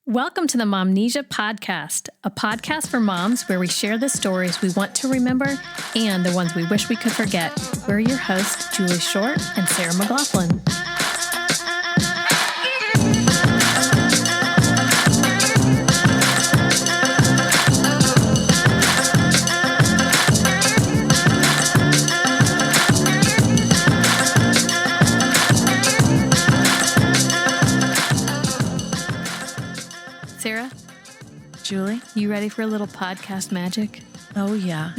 Welcome to the Momnesia Podcast, a podcast for moms where we share the stories we want to remember and the ones we wish we could forget. We're your hosts, Julie Short and Sarah McLaughlin. Sarah? Julie? You ready for a little podcast magic? Oh, yeah.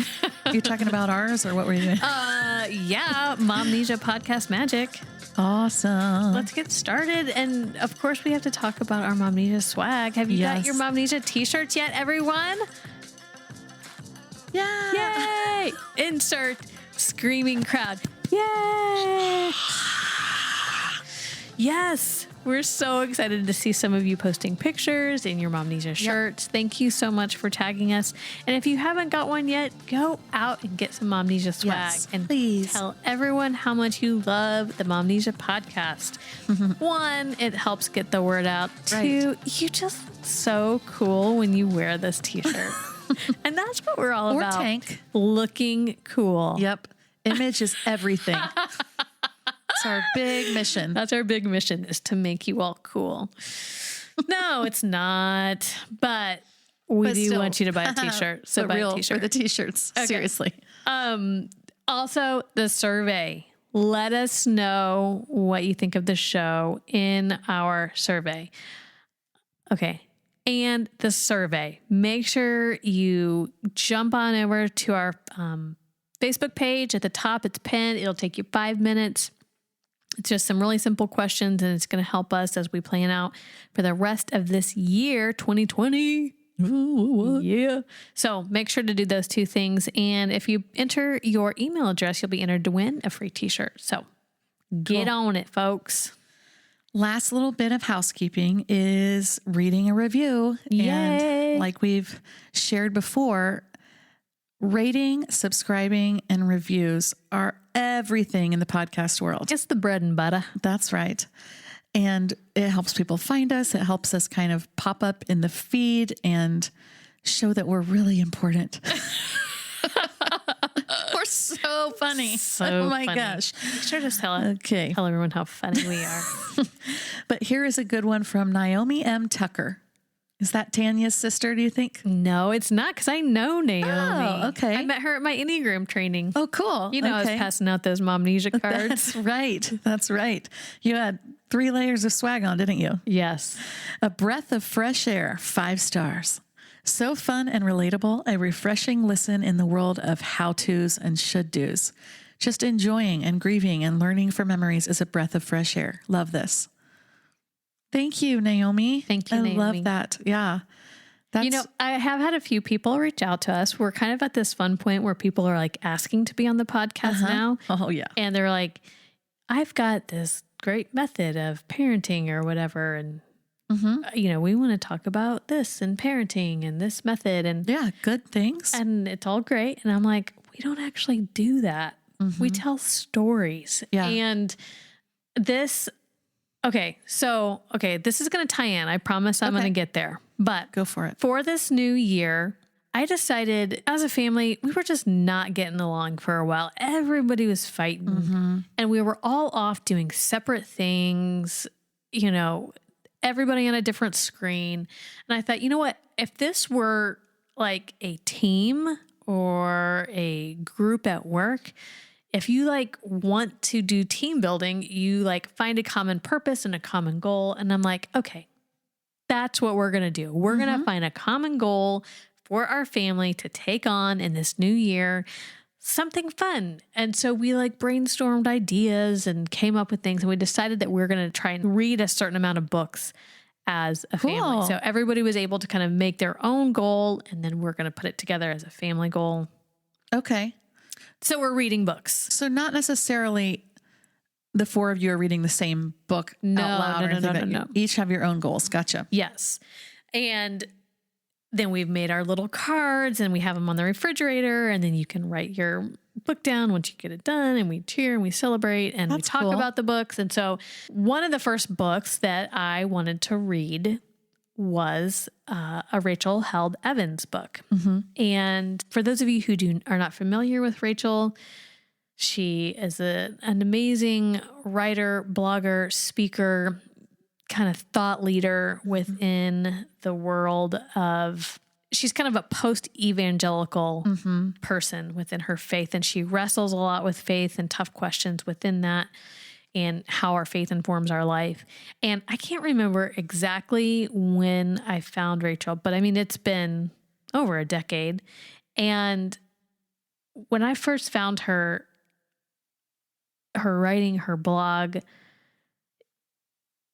You're talking about ours or what were you doing? Yeah, Momnesia Podcast Magic. Awesome. Let's get started. And of course, we have to talk about our Momnesia swag. Have you got your Momnesia t-shirts yet, everyone? Yeah. Yay! Insert screaming crowd. Yay! Yes. We're so excited to see some of you posting pictures in your Momnesia shirts. Yep. Thank you so much for tagging us. And if you haven't got one yet, go out and get some Momnesia swag. Yes, and please tell everyone how much you love the Momnesia podcast. Mm-hmm. One, it helps get the word out. Right. Two, you're just so cool when you wear this t-shirt. And that's what we're all about. Tank. Looking cool. Yep. Image is everything. That's our big mission. That's our big mission, is to make you all cool. No, it's not. But we do want you to buy a t-shirt. So buy a t-shirt. For the t-shirts. Okay. Seriously. Also, the survey. Let us know what you think of the show in our survey. Okay. And the survey. Make sure you jump on over to our Facebook page. At the top, it's pinned. It'll take you 5 minutes. It's just some really simple questions, and it's going to help us as we plan out for the rest of this year, 2020. Yeah. So make sure to do those two things. And if you enter your email address, you'll be entered to win a free t-shirt. So get on it, folks. Last little bit of housekeeping is reading a review. Yay. And like we've shared before, rating, subscribing, and reviews are everything in the podcast world. It's the bread and butter. That's right. And it helps people find us. It helps us kind of pop up in the feed and show that we're really important. We're so funny. So my funny. Gosh. Make sure to tell everyone how funny we are. But here is a good one from Naomi M. Tucker. Is that Tanya's sister, do you think? No, it's not, because I know Naomi. Oh, okay. I met her at my Enneagram training. Oh, cool. You know, I was passing out those Momnesia cards. That's right. That's right. You had 3 layers of swag on, didn't you? Yes. A breath of fresh air, 5 stars. So fun and relatable, a refreshing listen in the world of how-tos and should-dos. Just enjoying and grieving and learning for memories is a breath of fresh air. Love this. Thank you, Naomi. Thank you, Naomi. I love that. Yeah. You know, I have had a few people reach out to us. We're kind of at this fun point where people are like asking to be on the podcast now. Oh, yeah. And they're like, I've got this great method of parenting or whatever. And, you know, we want to talk about this and parenting and this method. And yeah, good things. And it's all great. And I'm like, we don't actually do that. We tell stories. Yeah. And this... Okay, this is going to tie in. I promise I'm going to get there. But go for it. For this new year, I decided as a family, we were just not getting along for a while. Everybody was fighting and we were all off doing separate things, you know, everybody on a different screen. And I thought, you know what, if this were like a team or a group at work, if you like want to do team building, you like find a common purpose and a common goal. And I'm like, okay, that's what we're going to do. We're going to find a common goal for our family to take on in this new year, something fun. And so we like brainstormed ideas and came up with things. And we decided that we're going to try and read a certain amount of books as a family. Cool. So everybody was able to kind of make their own goal. And then we're going to put it together as a family goal. Okay. So we're reading books. So not necessarily the 4 of you are reading the same book out loud or anything. No. Each have your own goals. Gotcha. Yes. And then we've made our little cards and we have them on the refrigerator, and then you can write your book down once you get it done, and we cheer and we celebrate and we talk about the books. And so one of the first books that I wanted to read was a Rachel Held Evans book. And for those of you who are not familiar with Rachel, she is an amazing writer, blogger, speaker, kind of thought leader within the world of, she's kind of a post-evangelical person within her faith. And she wrestles a lot with faith and tough questions within that and how our faith informs our life. And I can't remember exactly when I found Rachel, but I mean, it's been over a decade. And when I first found her writing, her blog,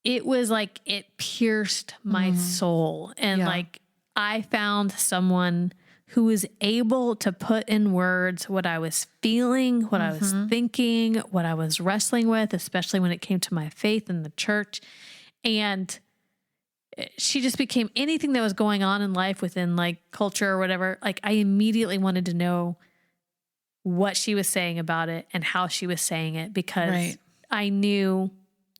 it was like it pierced my soul. And like I found someone who was able to put in words what I was feeling, what I was thinking, what I was wrestling with, especially when it came to my faith in the church. And she just became anything that was going on in life within like culture or whatever. Like I immediately wanted to know what she was saying about it and how she was saying it, because I knew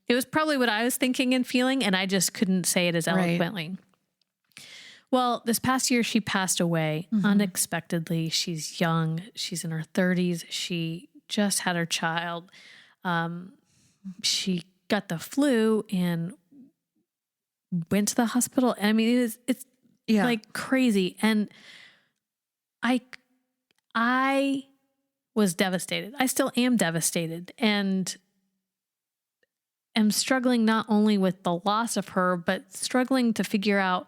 it was probably what I was thinking and feeling, and I just couldn't say it as eloquently. Well, this past year, she passed away unexpectedly. She's young. She's in her 30s. She just had her child. She got the flu and went to the hospital. I mean, it's like crazy. And I was devastated. I still am devastated, and am struggling not only with the loss of her, but struggling to figure out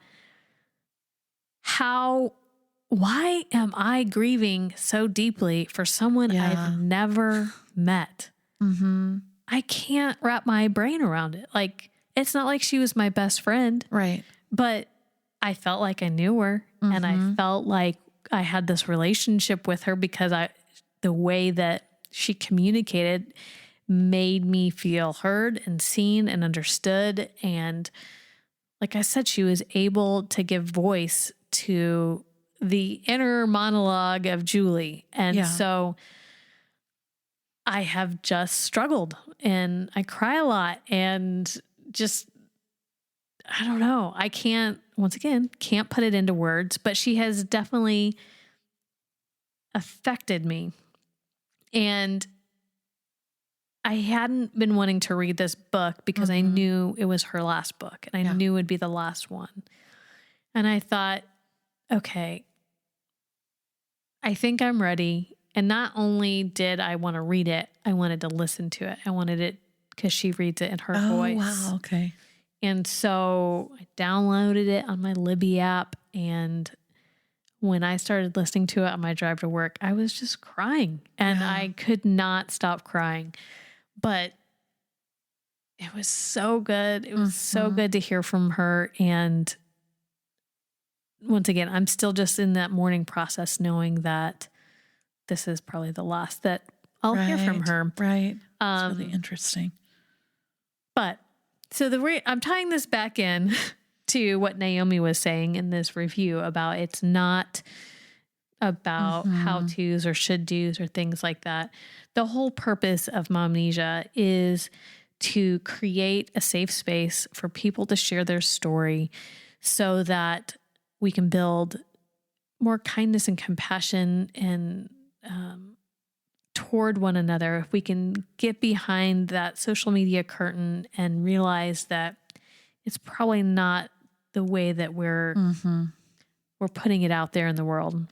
why am I grieving so deeply for someone I've never met? I can't wrap my brain around it. Like, it's not like she was my best friend. Right. But I felt like I knew her, and I felt like I had this relationship with her because the way that she communicated made me feel heard and seen and understood. And like I said, she was able to give voice to the inner monologue of Julie. And so I have just struggled, and I cry a lot, and just, I don't know. I can't put it into words, but she has definitely affected me. And I hadn't been wanting to read this book because I knew it was her last book, and I knew it would be the last one. And I thought, okay, I think I'm ready. And not only did I want to read it, I wanted to listen to it. I wanted it because she reads it in her voice. Oh, wow. Okay. And so I downloaded it on my Libby app. And when I started listening to it on my drive to work, I was just crying, and I could not stop crying. But it was so good. It was so good to hear from her. And once again, I'm still just in that mourning process, knowing that this is probably the last that I'll hear from her. Right. That's really interesting. But so I'm tying this back in to what Naomi was saying in this review about it's not about how-tos or should-dos or things like that. The whole purpose of Momnesia is to create a safe space for people to share their story so that we can build more kindness and compassion and toward one another. If we can get behind that social media curtain and realize that it's probably not the way that we're putting it out there in the world,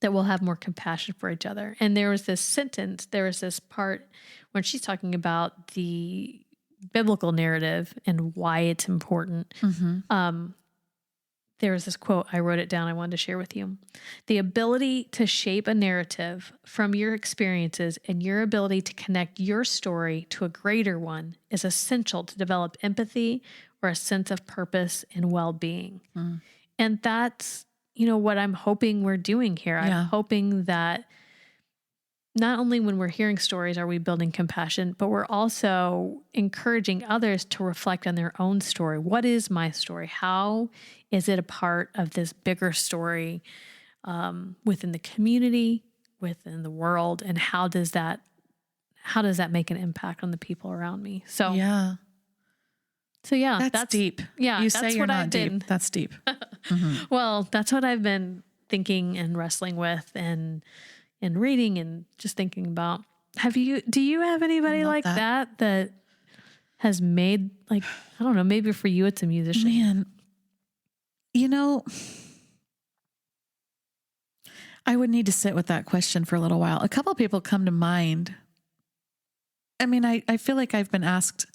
that we'll have more compassion for each other. And there was this part when she's talking about the biblical narrative and why it's important. There was this quote, I wrote it down, I wanted to share with you. The ability to shape a narrative from your experiences and your ability to connect your story to a greater one is essential to develop empathy or a sense of purpose and well-being. And that's, what I'm hoping we're doing here. I'm hoping that not only when we're hearing stories are we building compassion, but we're also encouraging others to reflect on their own story. What is my story? How is it a part of this bigger story within the community, within the world, and how does that make an impact on the people around me? So So yeah, that's deep. Yeah. You that's say you're what not I've been, deep. That's deep. well, that's what I've been thinking and wrestling with and reading and just thinking about. Do you have anybody like that has made, like, I don't know, maybe for you it's a musician. Man, you know, I would need to sit with that question for a little while. A couple of people come to mind. I mean, I feel like I've been asked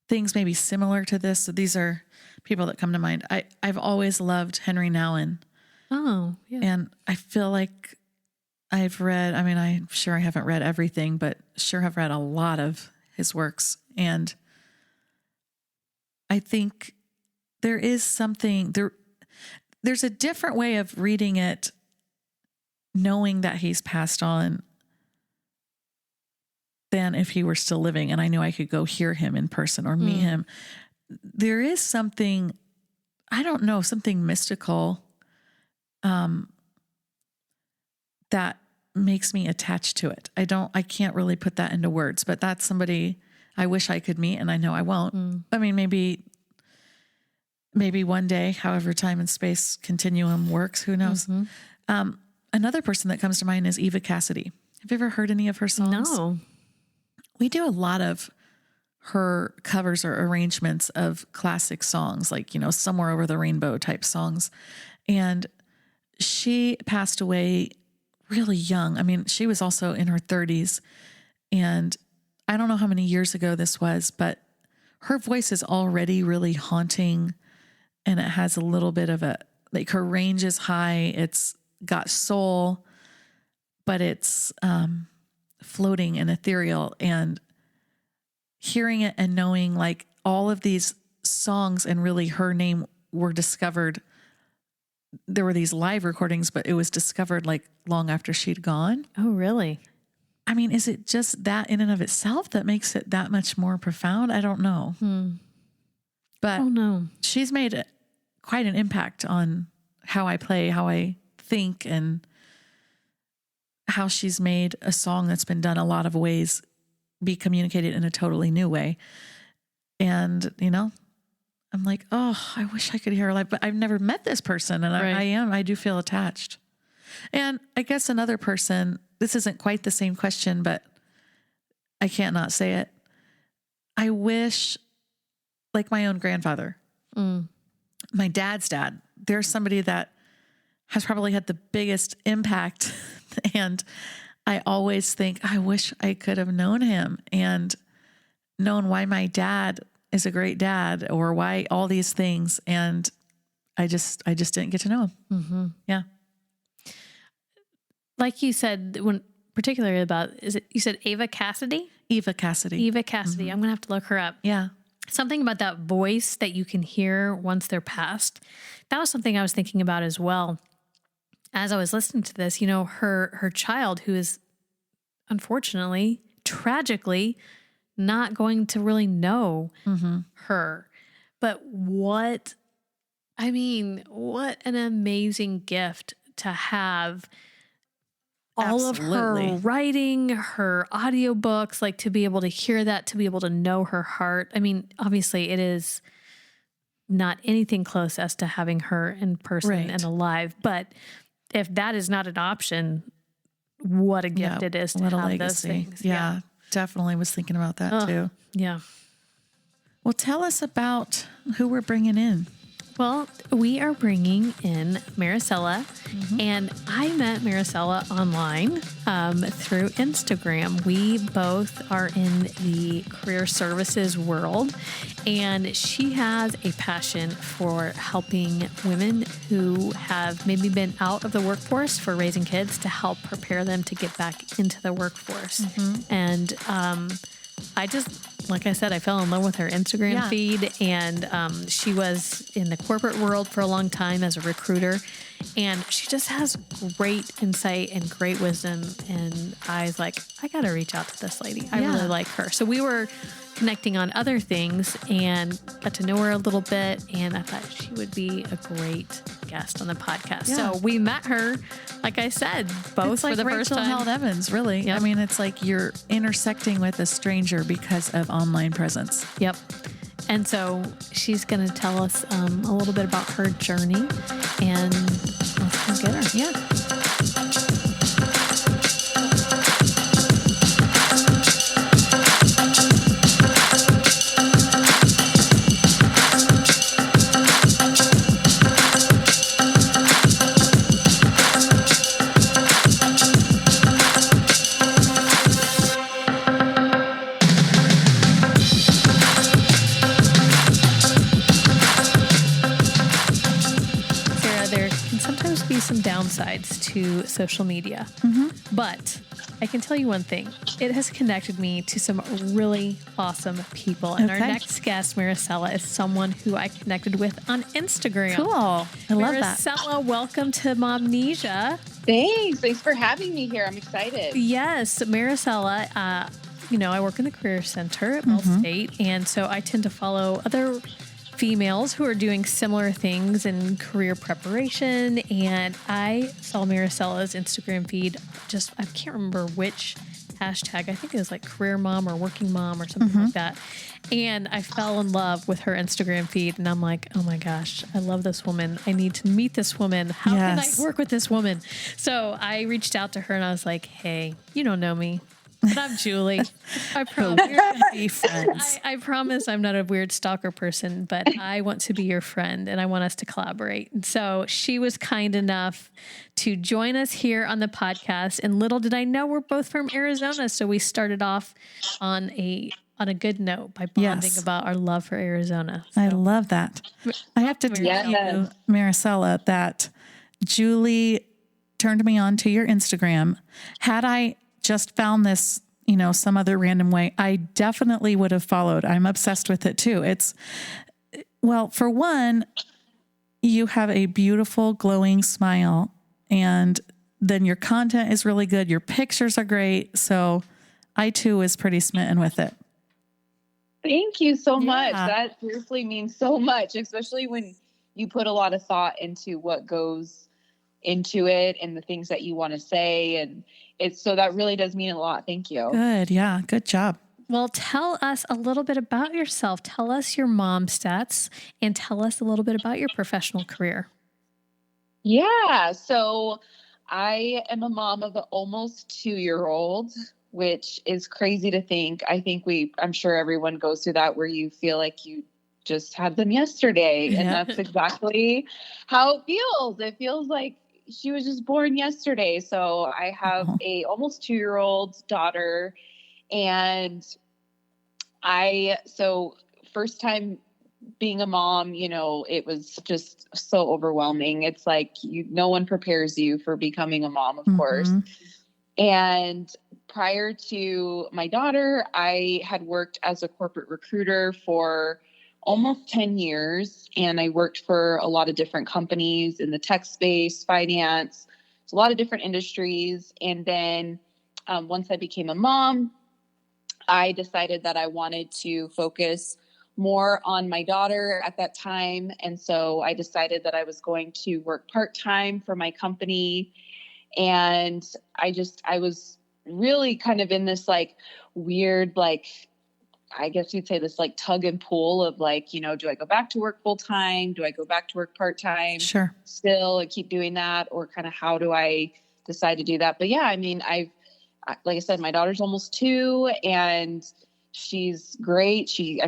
things maybe similar to this. So these are people that come to mind. I've always loved Henri Nouwen. Oh, yeah. And I feel like I've read, I mean, I'm sure I haven't read everything, but sure have read a lot of his works. And I think there is something there's a different way of reading it, knowing that he's passed on, than if he were still living and I knew I could go hear him in person or meet him. There is something, I don't know, something mystical that makes me attached to it. I can't really put that into words, but that's somebody I wish I could meet, and I know I won't. I mean, maybe one day, however time and space continuum works, who knows? Another person that comes to mind is Eva Cassidy. Have you ever heard any of her songs? No. We do a lot of her covers or arrangements of classic songs, like, you know, Somewhere Over the Rainbow type songs. And she passed away really young. I mean, she was also in her 30s, and I don't know how many years ago this was, but her voice is already really haunting, and it has a little bit of like, her range is high. It's got soul, but it's floating and ethereal, and hearing it and knowing like all of these songs and really her name were discovered. There were these live recordings, but it was discovered like long after she'd gone. Oh, really? I mean, is it just that in and of itself that makes it that much more profound? I don't know. But she's made quite an impact on how I play, how I think, and how she's made a song that's been done a lot of ways be communicated in a totally new way. And, you know, I'm like, oh, I wish I could hear her live, but I've never met this person. And I do feel attached. And I guess another person, this isn't quite the same question, but I can't not say it. I wish, like my own grandfather, my dad's dad, there's somebody that has probably had the biggest impact. And I always think, I wish I could have known him and known why my dad is a great dad, or why all these things. And I just didn't get to know him. Yeah. Like you said, particularly about, you said Eva Cassidy? Eva Cassidy. Eva Cassidy. I'm going to have to look her up. Yeah. Something about that voice that you can hear once they're passed. That was something I was thinking about as well. As I was listening to this, you know, her child, who is unfortunately, tragically, not going to really know her. But what an amazing gift to have all of her writing, her audiobooks, like to be able to hear that, to be able to know her heart. I mean, obviously it is not anything close as to having her in person and alive, but if that is not an option, what a gift it is to have those things. Yeah, definitely was thinking about that too. Yeah. Well, tell us about who we're bringing in. Well, we are bringing in Maricela, and I met Maricela online through Instagram. We both are in the career services world, and she has a passion for helping women who have maybe been out of the workforce for raising kids to help prepare them to get back into the workforce. And I just, like I said, I fell in love with her Instagram feed, and she was in the corporate world for a long time as a recruiter, and she just has great insight and great wisdom, and I was like, I got to reach out to this lady. I really like her. So we were connecting on other things and got to know her a little bit, and I thought she would be a great guest on the podcast. So we met her, like I said, both it's for like the first Rachel time. Held Evans, really. Yep. I mean, it's like you're intersecting with a stranger because of online presence. Yep. And so she's going to tell us a little bit about her journey, and let's go get her. Yeah. Some downsides to social media, but I can tell you one thing. It has connected me to some really awesome people. And our next guest, Maricela, is someone who I connected with on Instagram. Cool. I love that. Maricela, welcome to Momnesia. Thanks for having me here. I'm excited. Yes, Maricela, I work in the Career Center at Bell State, and so I tend to follow other females who are doing similar things in career preparation. And I saw Maricela's Instagram feed. I can't remember which hashtag. I think it was like career mom or working mom or something like that. And I fell in love with her Instagram feed. And I'm like, oh my gosh, I love this woman. I need to meet this woman. How can I work with this woman? So I reached out to her and I was like, hey, you don't know me, but I'm Julie. I promise we're going to be friends. I promise I'm not a weird stalker person, but I want to be your friend and I want us to collaborate. And so she was kind enough to join us here on the podcast. And little did I know we're both from Arizona. So we started off on a good note by bonding about our love for Arizona. So. I love that. I have to tell you, Maricela, that Julie turned me on to your Instagram. Had I just found this, some other random way, I definitely would have followed. I'm obsessed with it too. For one, you have a beautiful glowing smile, and then your content is really good. Your pictures are great. So I too was pretty smitten with it. Thank you so much. That seriously means so much, especially when you put a lot of thought into what goes into it and the things that you want to say. And so that really does mean a lot. Thank you. Good. Yeah. Good job. Well, tell us a little bit about yourself. Tell us your mom stats and tell us a little bit about your professional career. Yeah. So I am a mom of an almost 2-year-old, which is crazy to think. I'm sure everyone goes through that where you feel like you just had them yesterday. And that's exactly how it feels. It feels like she was just born yesterday. So I have a almost 2-year-old daughter, and first time being a mom, it was just so overwhelming. It's like no one prepares you for becoming a mom, of course. And prior to my daughter, I had worked as a corporate recruiter for almost 10 years. And I worked for a lot of different companies in the tech space, finance, a lot of different industries. And then once I became a mom, I decided that I wanted to focus more on my daughter at that time. And so I decided that I was going to work part-time for my company. And I was really kind of in this weird, I guess you'd say this tug and pull of do I go back to work full time? Do I go back to work part time? Sure. Still and keep doing that, or kind of how do I decide to do that? But yeah, like I said, my daughter's almost 2 and she's great. You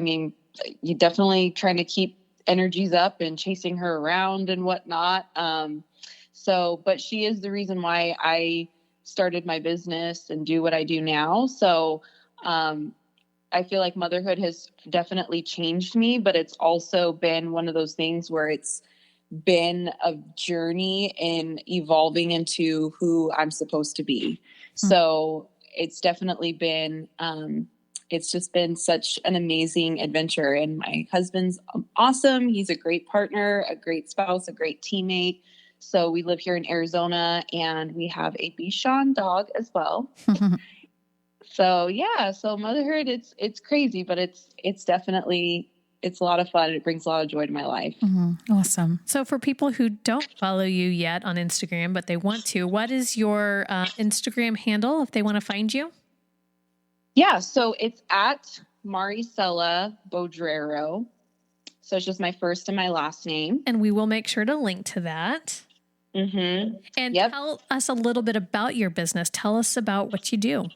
definitely trying to keep energies up and chasing her around and whatnot. But she is the reason why I started my business and do what I do now. So, I feel like motherhood has definitely changed me, but it's also been one of those things where it's been a journey in evolving into who I'm supposed to be. So it's definitely been, it's just been such an amazing adventure. And my husband's awesome. He's a great partner, a great spouse, a great teammate. So we live here in Arizona and we have a Bichon dog as well. So yeah, so motherhood, it's crazy, but it's definitely, it's a lot of fun. It brings a lot of joy to my life. Awesome. So for people who don't follow you yet on Instagram, but they want to, what is your Instagram handle if they want to find you? Yeah, so it's at Maricela Bodrero. So it's just my first and my last name. And we will make sure to link to that. Mm-hmm. And tell us a little bit about your business. Tell us about what you do.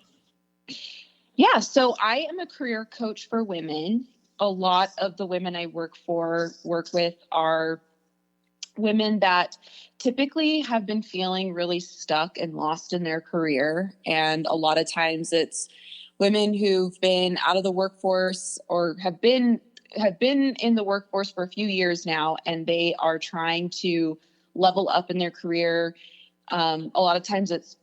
Yeah. So I am a career coach for women. A lot of the women I work with are women that typically have been feeling really stuck and lost in their career. And a lot of times it's women who've been out of the workforce or have been in the workforce for a few years now, and they are trying to level up in their career. A lot of times it's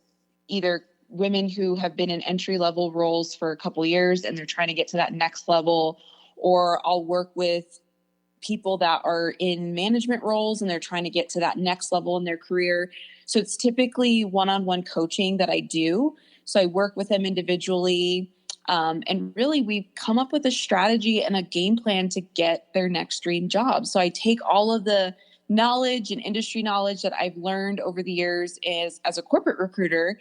either women who have been in entry-level roles for a couple years and they're trying to get to that next level, or I'll work with people that are in management roles and they're trying to get to that next level in their career. So it's typically one-on-one coaching that I do. So I work with them individually. And really we've come up with a strategy and a game plan to get their next dream job. So I take all of the knowledge and industry knowledge that I've learned over the years as a corporate recruiter,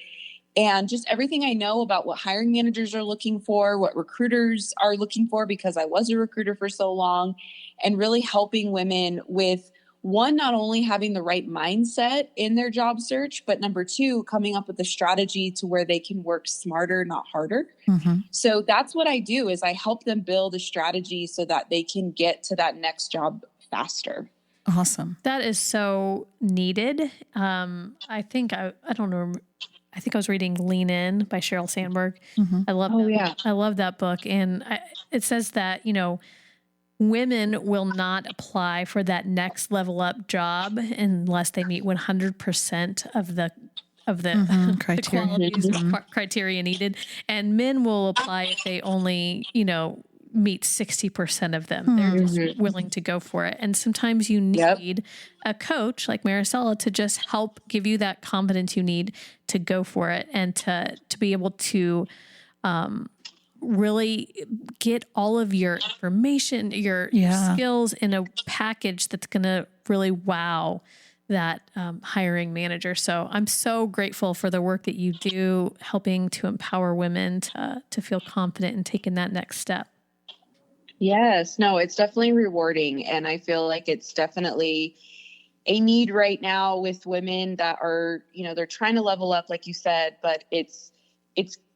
and just everything I know about what hiring managers are looking for, what recruiters are looking for, because I was a recruiter for so long, and really helping women with, one, not only having the right mindset in their job search, but number two, coming up with a strategy to where they can work smarter, not harder. Mm-hmm. So that's what I do, is I help them build a strategy so that they can get to that next job faster. Awesome. That is so needed. I think I don't know. I think I was reading Lean In by Sheryl Sandberg. Mm-hmm. I love I love that book. And it says that, women will not apply for that next level up job unless they meet 100% of the criteria. the criteria needed. And men will apply if they only, meet 60% of them. They're just willing to go for it. And sometimes you need a coach like Maricela to just help give you that confidence you need to go for it, and to be able to really get all of your information, your skills in a package that's going to really wow that hiring manager. So I'm so grateful for the work that you do, helping to empower women to feel confident in taking that next step. Yes, no, it's definitely rewarding. And I feel like it's definitely a need right now with women that are, they're trying to level up, like you said, but it's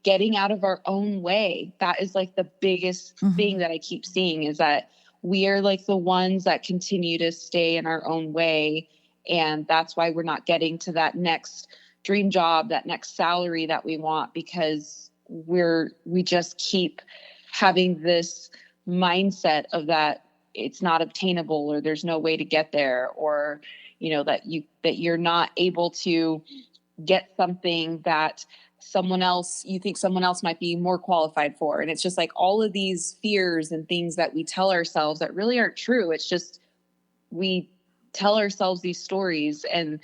getting out of our own way. That is like the biggest thing that I keep seeing, is that we are like the ones that continue to stay in our own way. And that's why we're not getting to that next dream job, that next salary that we want, because we just keep having this mindset of that it's not obtainable, or there's no way to get there, or that you're not able to get something that you think someone else might be more qualified for. And it's just like all of these fears and things that we tell ourselves that really aren't true. It's just we tell ourselves these stories and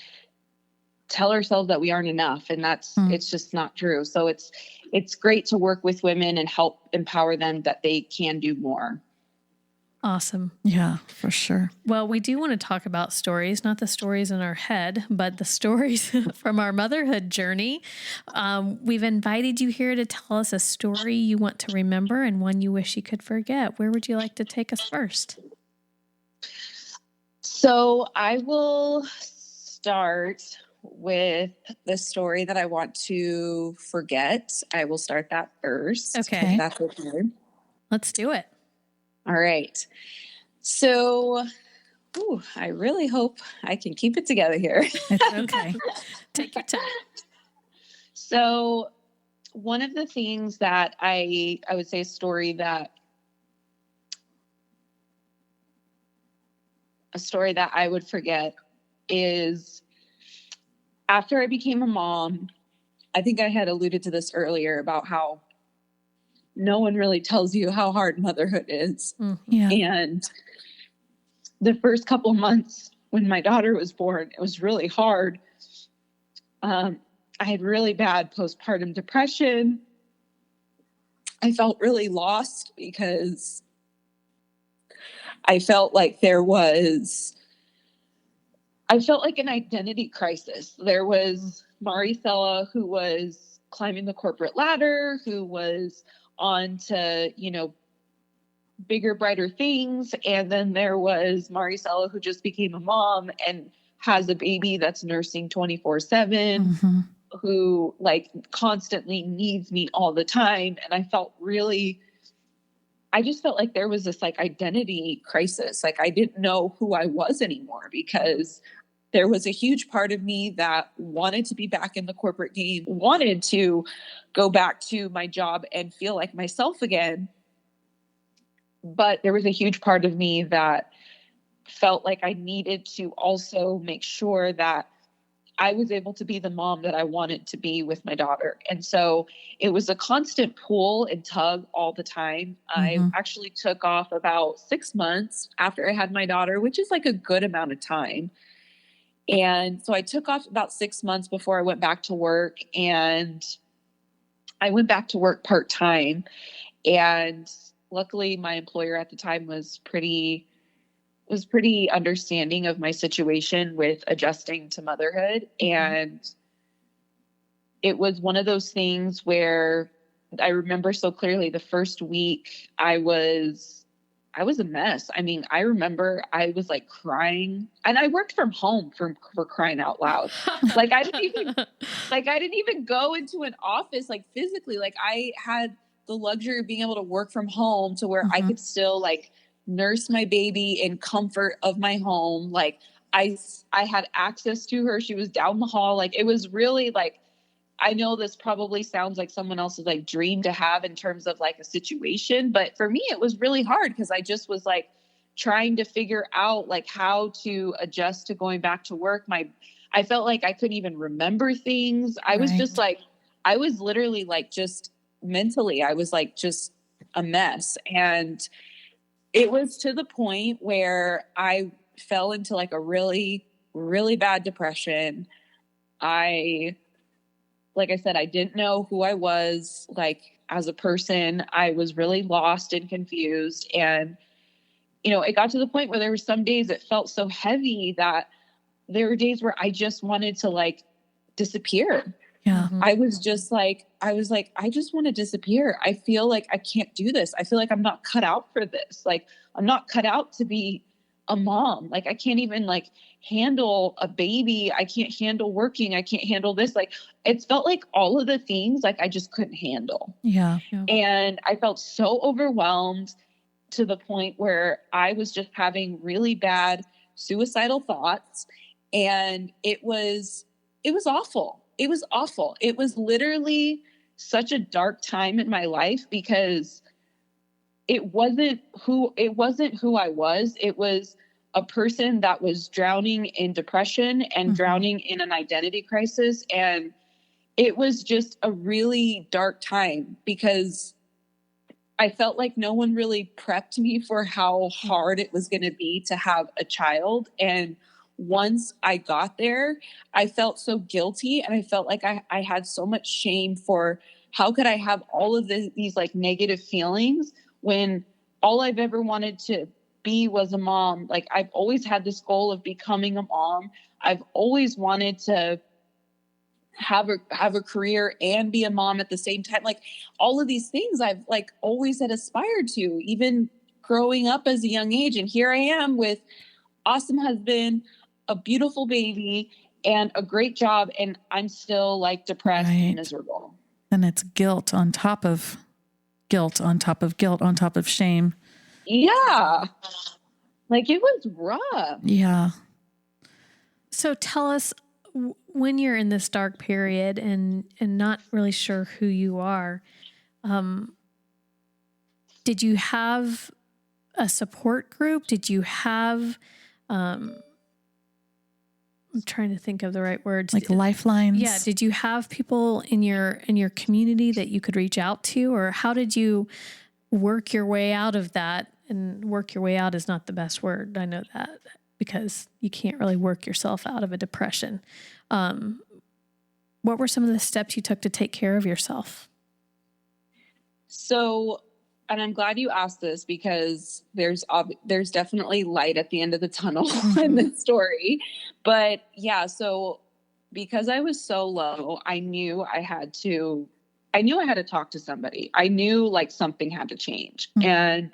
tell ourselves that we aren't enough, and it's just not true. So it's great to work with women and help empower them that they can do more. Awesome. Yeah, for sure. Well, we do want to talk about stories, not the stories in our head, but the stories from our motherhood journey. We've invited you here to tell us a story you want to remember and one you wish you could forget. Where would you like to take us first? So I will start with the story that I want to forget. I will start that first. Okay. That's okay. Let's do it. All right. So, I really hope I can keep it together here. It's okay. Take your time. So, one of the things that I would say a story that I would forget is after I became a mom. I think I had alluded to this earlier about how no one really tells you how hard motherhood is. Yeah. And the first couple months when my daughter was born, it was really hard. I had really bad postpartum depression. I felt really lost because I felt like I felt like an identity crisis. There was Maricela, who was climbing the corporate ladder, who was on to, bigger, brighter things. And then there was Maricela, who just became a mom and has a baby that's nursing 24/7, who like constantly needs me all the time. And I just felt like there was this like identity crisis. Like I didn't know who I was anymore, because there was a huge part of me that wanted to be back in the corporate game, wanted to go back to my job and feel like myself again. But there was a huge part of me that felt like I needed to also make sure that I was able to be the mom that I wanted to be with my daughter. And so it was a constant pull and tug all the time. I actually took off about 6 months after I had my daughter, which is like a good amount of time. And so I took off about 6 months before I went back to work, and I went back to work part-time. And luckily my employer at the time was pretty understanding of my situation with adjusting to motherhood. And it was one of those things where I remember so clearly the first week I was a mess. I mean, I remember I was like crying, and I worked from home for crying out loud. Like I didn't even go into an office like physically. Like I had the luxury of being able to work from home to where I could still like nurse my baby in comfort of my home. Like I had access to her. She was down the hall. Like it was really like, I know this probably sounds like someone else's like dream to have in terms of like a situation, but for me, it was really hard because I just was like trying to figure out like how to adjust to going back to work. I felt like I couldn't even remember things. I was just like, I was literally like, just mentally, I was like, just a mess. And it was to the point where I fell into like a really, really bad depression. Like I said, I didn't know who I was, like as a person. I was really lost and confused. And, you know, it got to the point where there were some days it felt so heavy that there were days where I just wanted to like disappear. Yeah. I was like, I just want to disappear. I feel like I can't do this. I feel like I'm not cut out for this. Like I'm not cut out to be a mom. Like I can't even like handle a baby. I can't handle working. I can't handle this. Like it felt like all of the things like I just couldn't handle. Yeah. And I felt so overwhelmed to the point where I was just having really bad suicidal thoughts. And it was awful. It was awful. It was literally such a dark time in my life because it wasn't who I was. It was a person that was drowning in depression and drowning in an identity crisis. And it was just a really dark time because I felt like no one really prepped me for how hard it was going to be to have a child. And once I got there, I felt so guilty, and I felt like I had so much shame for how could I have all of these like negative feelings when all I've ever wanted to be was a mom. Like I've always had this goal of becoming a mom. I've always wanted to have a career and be a mom at the same time. Like all of these things I've like always had aspired to, even growing up as a young age. And here I am with awesome husband, a beautiful baby, and a great job. And I'm still like depressed and miserable. And it's guilt on top of guilt, on top of guilt, on top of shame. Yeah. Like it was rough. Yeah. So tell us, when you're in this dark period and not really sure who you are, did you have a support group? Did you have, I'm trying to think of the right words. Like lifelines? Yeah. Did you have people in your community that you could reach out to, or how did you work your way out of that? And work your way out is not the best word. I know that, because you can't really work yourself out of a depression. What were some of the steps you took to take care of yourself? So, and I'm glad you asked this because there's definitely light at the end of the tunnel in this story. But yeah, so because I was so low, I knew I had to talk to somebody. I knew like something had to change. And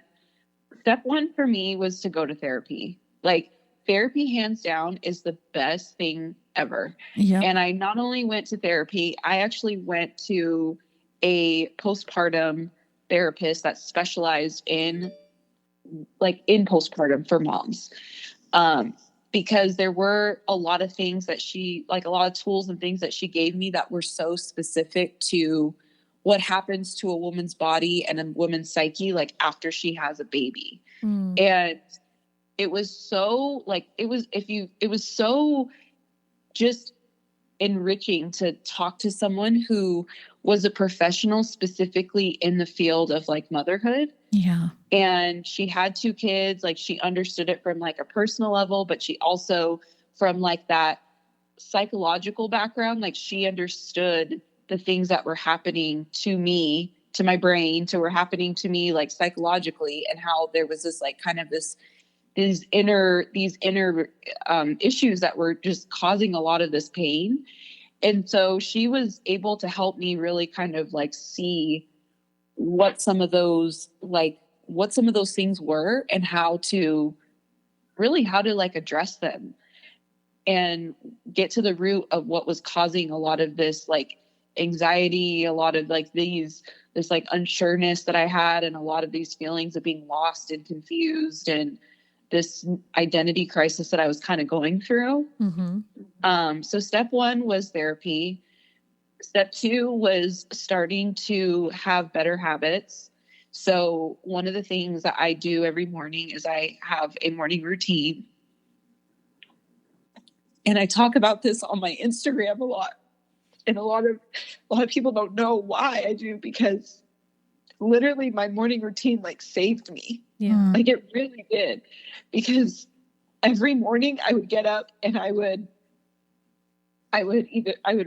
step one for me was to go to therapy. Like, therapy, hands down, is the best thing ever. Yep. And I not only went to therapy, I actually went to a postpartum therapist that specialized in postpartum for moms. Because there were a lot of things that a lot of tools and things that she gave me that were so specific to what happens to a woman's body and a woman's psyche, like after she has a baby. And it was so so just enriching to talk to someone who was a professional specifically in the field of like motherhood. Yeah. And she had 2 kids. Like, she understood it from like a personal level, but she also from like that psychological background, like she understood the things that were happening to me, to my brain, were happening to me like psychologically, and how there was this like kind of these inner issues that were just causing a lot of this pain. And so she was able to help me really kind of like see what some of those things were, and how to like address them and get to the root of what was causing a lot of this like anxiety, a lot of like this like unsureness that I had, and a lot of these feelings of being lost and confused, and this identity crisis that I was kind of going through. So step one was therapy. Step two was starting to have better habits. So one of the things that I do every morning is I have a morning routine. And I talk about this on my Instagram a lot. And a lot of people don't know why I do, because literally my morning routine like saved me. Yeah. Like, it really did. Because every morning I would get up and I would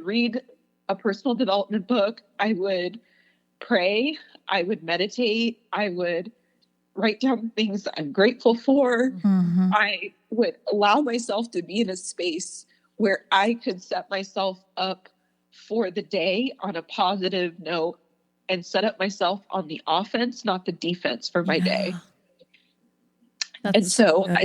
read a personal development book. I would pray. I would meditate. I would write down things that I'm grateful for. I would allow myself to be in a space where I could set myself up for the day on a positive note, and set up myself on the offense, not the defense, for my day. And so I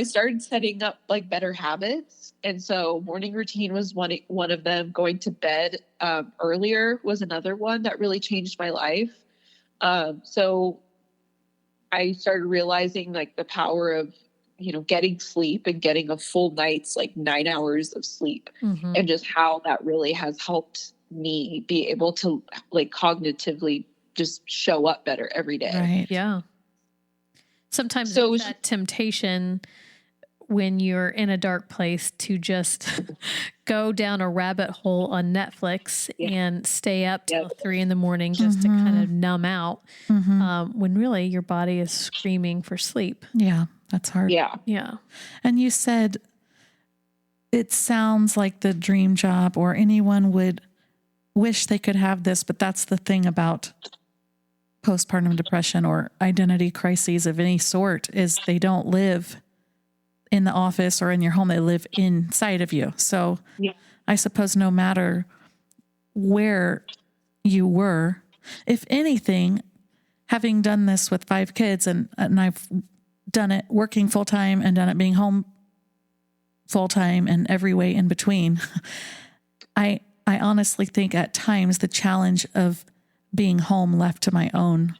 started setting up like better habits. And so morning routine was one of them. Going to bed earlier was another one that really changed my life. So I started realizing like the power of, getting sleep and getting a full night's like 9 hours of sleep, and just how that really has helped me be able to like cognitively just show up better every day. Right. Yeah. Sometimes it's that temptation when you're in a dark place to just go down a rabbit hole on Netflix and stay up till 3 a.m. just to kind of numb out, when really your body is screaming for sleep. Yeah, that's hard. Yeah. Yeah. And you said it sounds like the dream job, or anyone would wish they could have this, but that's the thing about postpartum depression or identity crises of any sort, is they don't live in the office or in your home. They live inside of you. So I suppose no matter where you were, if anything, having done this with 5 kids, and I've done it working full time and done it being home full time and every way in between, I honestly think at times the challenge of being home left to my own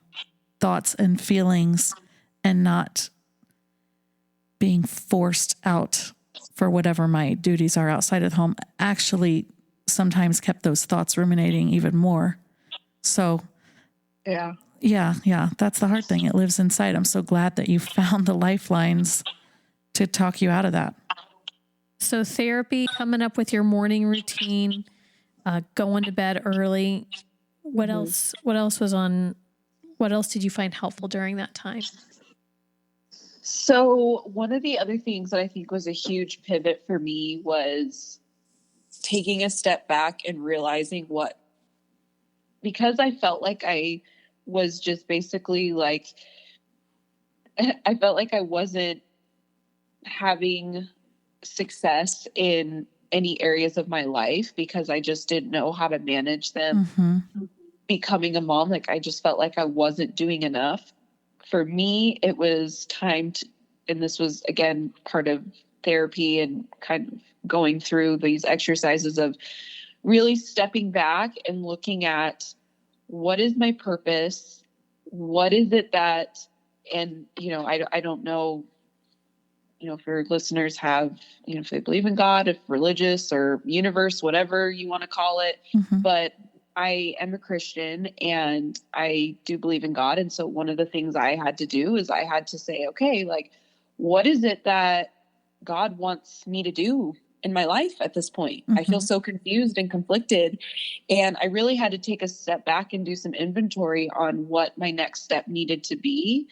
thoughts and feelings, and not being forced out for whatever my duties are outside of home, actually sometimes kept those thoughts ruminating even more. So yeah, that's the hard thing. It lives inside. I'm so glad that you found the lifelines to talk you out of that. So therapy, coming up with your morning routine, going to bed early. What else did you find helpful during that time? So one of the other things that I think was a huge pivot for me was taking a step back and realizing because I felt like I was just basically like, I felt like I wasn't having success in any areas of my life because I just didn't know how to manage them. becoming a mom, like I just felt like I wasn't doing enough. For me, it was time to, and this was again part of therapy and kind of going through these exercises of really stepping back and looking at what is my purpose? What is it that, and, I don't know, if your listeners have, if they believe in God, if religious or universe, whatever you want to call it, but I am a Christian and I do believe in God. And so one of the things I had to do is I had to say, okay, like, what is it that God wants me to do in my life at this point? I feel so confused and conflicted. And I really had to take a step back and do some inventory on what my next step needed to be.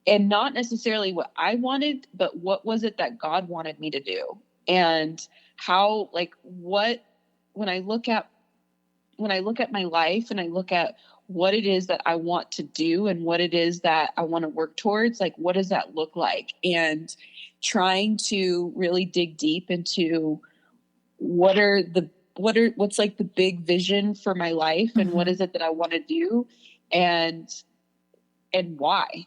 And not necessarily what I wanted, but what was it that God wanted me to do? And how, like, when I look at my life and I look at what it is that I want to do and what it is that I want to work towards, like, what does that look like? And trying to really dig deep into what's like the big vision for my life and what is it that I want to do and why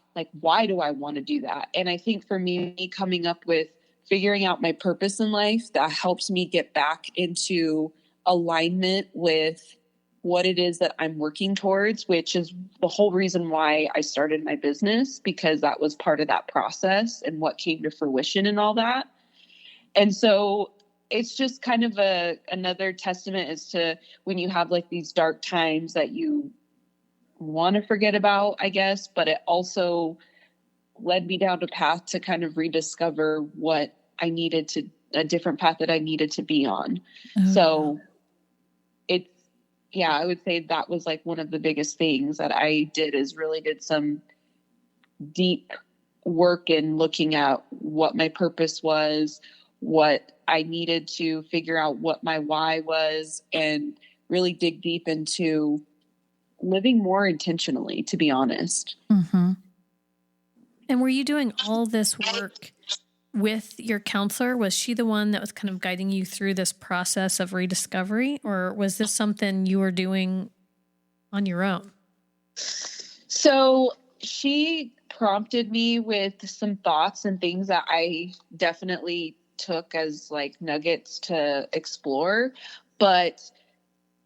do I want to do that? And I think for me, coming up with figuring out my purpose in life, that helps me get back into alignment with what it is that I'm working towards, which is the whole reason why I started my business, because that was part of that process and what came to fruition and all that. And so it's just kind of another testament as to when you have like these dark times that you want to forget about, I guess, but it also led me down a path to kind of rediscover what I needed to, a different path that I needed to be on. So I would say that was like one of the biggest things that I did, is really did some deep work in looking at what my purpose was, what I needed to figure out what my why was, and really dig deep into living more intentionally, to be honest. And were you doing all this work with your counselor? Was she the one that was kind of guiding you through this process of rediscovery, or was this something you were doing on your own? So she prompted me with some thoughts and things that I definitely took as like nuggets to explore. But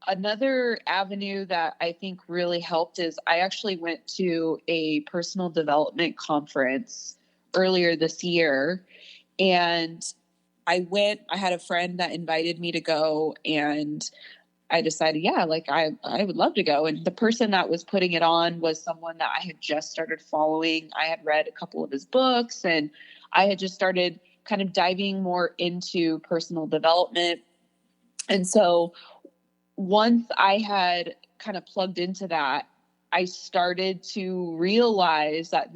another avenue that I think really helped is I actually went to a personal development conference earlier this year, and I had a friend that invited me to go, and I decided, I would love to go. And the person that was putting it on was someone that I had just started following. I had read a couple of his books, and I had just started kind of diving more into personal development. And so once I had kind of plugged into that, I started to realize that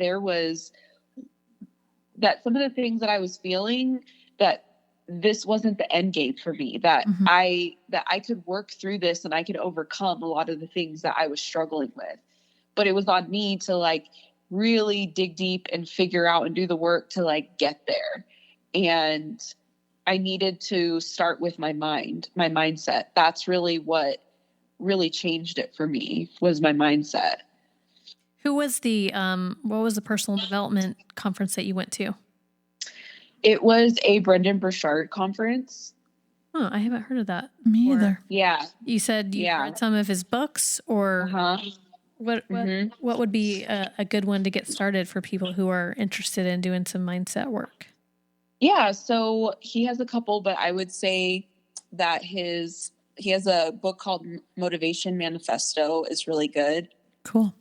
that some of the things that I was feeling, that this wasn't the end game for me, that I could work through this and I could overcome a lot of the things that I was struggling with. But it was on me to like really dig deep and figure out and do the work to like get there. And I needed to start with my mindset. That's really what really changed it for me, was my mindset. Who was what was the personal development conference that you went to? It was a Brendan Burchard conference. Oh, I haven't heard of that. Me either. Yeah. You said you read some of his books, or what would be a good one to get started for people who are interested in doing some mindset work? Yeah, so he has a couple, but I would say that he has a book called Motivation Manifesto is really good. Cool.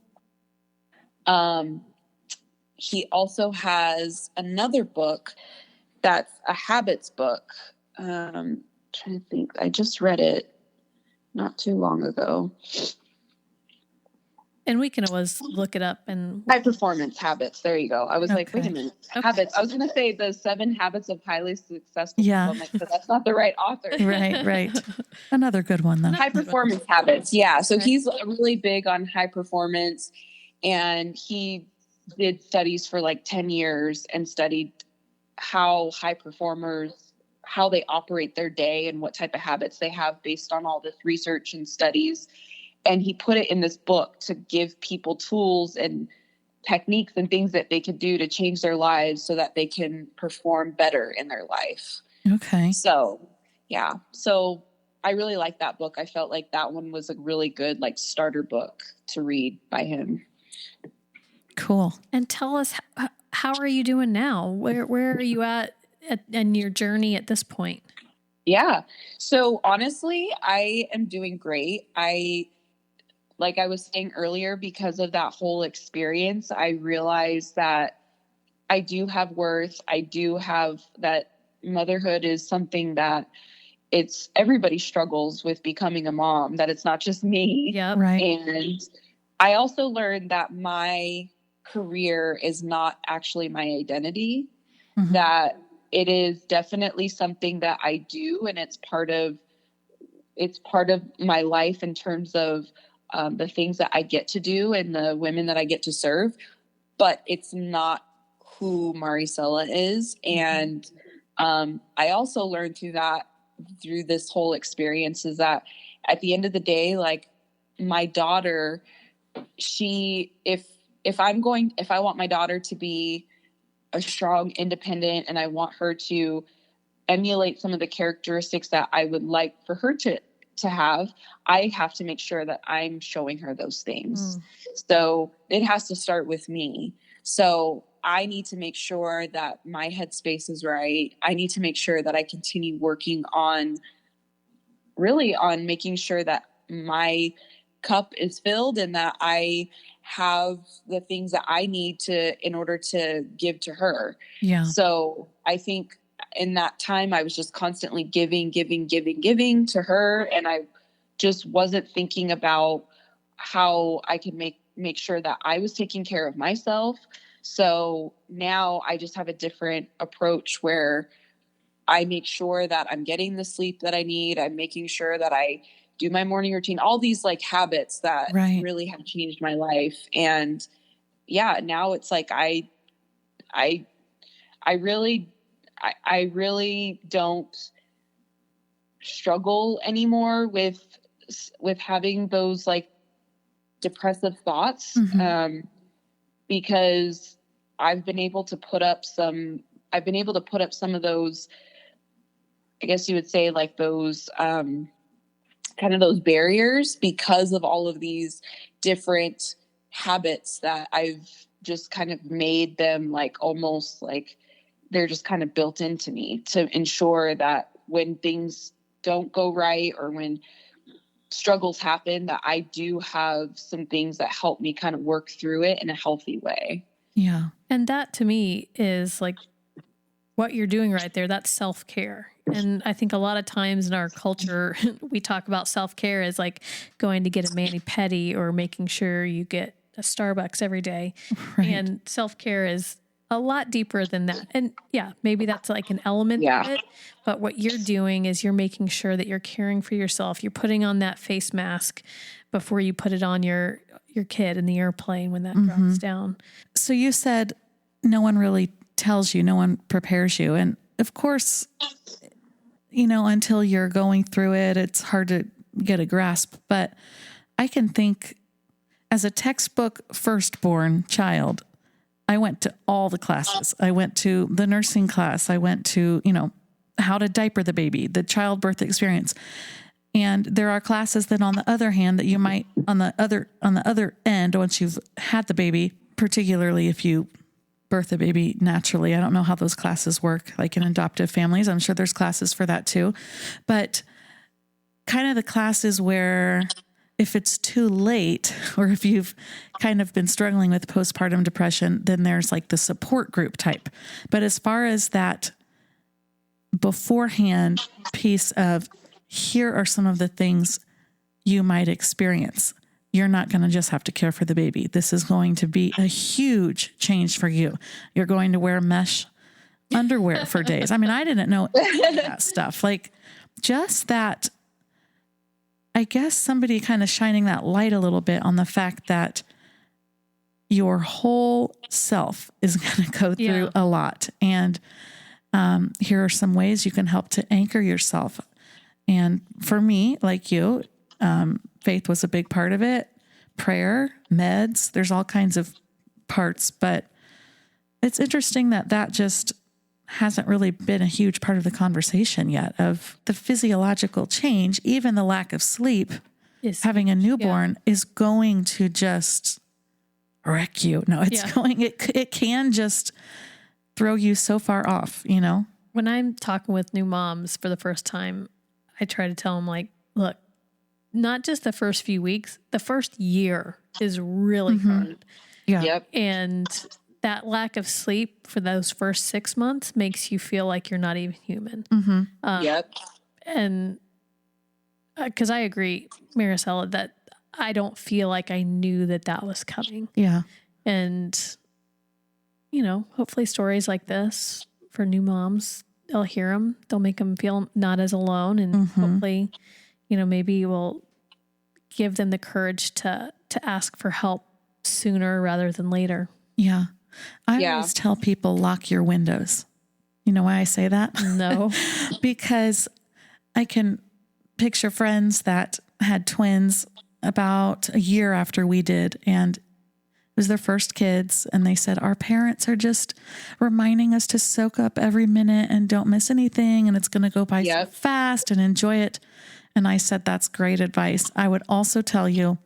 He also has another book that's a habits book. Trying to think, I just read it not too long ago. And we can always look it up. And High performance habits. There you go. I was like, wait a minute. Okay. Habits. I was going to say the 7 habits of highly successful people. I'm like, but that's not the right author. Right. Another good one though. High performance habits. Yeah. So he's really big on high performance, and he did studies for like 10 years and studied how high performers, how they operate their day and what type of habits they have based on all this research and studies. And he put it in this book to give people tools and techniques and things that they could do to change their lives so that they can perform better in their life. Okay. So, yeah. So I really like that book. I felt like that one was a really good, like, starter book to read by him. Cool. And tell us, how are you doing now? Where are you at in your journey at this point? Yeah. So honestly, I am doing great. Like I was saying earlier, because of that whole experience, I realized that I do have worth. I do have that motherhood is something that everybody struggles with becoming a mom, that it's not just me. Yeah. Right. And I also learned that my career is not actually my identity, that it is definitely something that I do. And it's part of my life in terms of the things that I get to do and the women that I get to serve, but it's not who Maricela is. And I also learned through this whole experience is that at the end of the day, like, my daughter, if I want my daughter to be a strong, independent, and I want her to emulate some of the characteristics that I would like for her to have, I have to make sure that I'm showing her those things. So it has to start with me. So I need to make sure that my headspace is right. I need to make sure that I continue working on making sure that my cup is filled and that I have the things that I need in order to give to her. Yeah. So I think in that time, I was just constantly giving to her. And I just wasn't thinking about how I could make sure that I was taking care of myself. So now I just have a different approach where I make sure that I'm getting the sleep that I need. I'm making sure that I do my morning routine, all these like habits that really have changed my life. And yeah, now it's like, I really don't struggle anymore with having those like depressive thoughts, because I've been able to put up some of those, I guess you would say, like those, kind of those barriers, because of all of these different habits that I've just kind of made them like almost like they're just kind of built into me to ensure that when things don't go right or when struggles happen, that I do have some things that help me kind of work through it in a healthy way. Yeah. And that to me is like what you're doing right there. That's self-care. And I think a lot of times in our culture, we talk about self-care as like going to get a mani-pedi or making sure you get a Starbucks every day. Right. And self-care is a lot deeper than that. And yeah, maybe that's like an element of it. But what you're doing is you're making sure that you're caring for yourself. You're putting on that face mask before you put it on your kid in the airplane when that drops down. So you said no one really tells you, no one prepares you. And of course, you know, until you're going through it, it's hard to get a grasp. But I can think as a textbook firstborn child, I went to all the classes. I went to the nursing class. I went to, you know, how to diaper the baby, the childbirth experience. And there are classes that on the other hand that you might on the other end, once you've had the baby, particularly if you birth a baby naturally. I don't know how those classes work, like in adoptive families. I'm sure there's classes for that too. But kind of the classes where if it's too late or if you've kind of been struggling with postpartum depression, then there's like the support group type. But as far as that beforehand piece of here are some of the things you might experience. You're not going to just have to care for the baby. This is going to be a huge change for you. You're going to wear mesh underwear for days. I mean, I didn't know any of that stuff. Like just that, I guess somebody kind of shining that light a little bit on the fact that your whole self is going to go through a lot. And here are some ways you can help to anchor yourself. And for me, like you, Faith was a big part of it. Prayer, meds, there's all kinds of parts, but it's interesting that just hasn't really been a huge part of the conversation yet, of the physiological change. Even the lack of sleep, having a newborn is going to just wreck you. No, it can just throw you so far off, you know? When I'm talking with new moms for the first time, I try to tell them, like, look, not just the first few weeks, the first year is really hard. Yeah. Yep. And that lack of sleep for those first 6 months makes you feel like you're not even human. Yep. And because I agree, Maricela, that I don't feel like I knew that was coming. Yeah. And, you know, hopefully stories like this for new moms, they'll hear them. They'll make them feel not as alone. And hopefully, you know, maybe we'll give them the courage to ask for help sooner rather than later. Yeah. I always tell people, lock your windows. You know why I say that? No. Because I can picture friends that had twins about a year after we did, and it was their first kids, and they said, our parents are just reminding us to soak up every minute and don't miss anything, and it's going to go by so fast, and enjoy it. And I said, that's great advice. I would also tell you,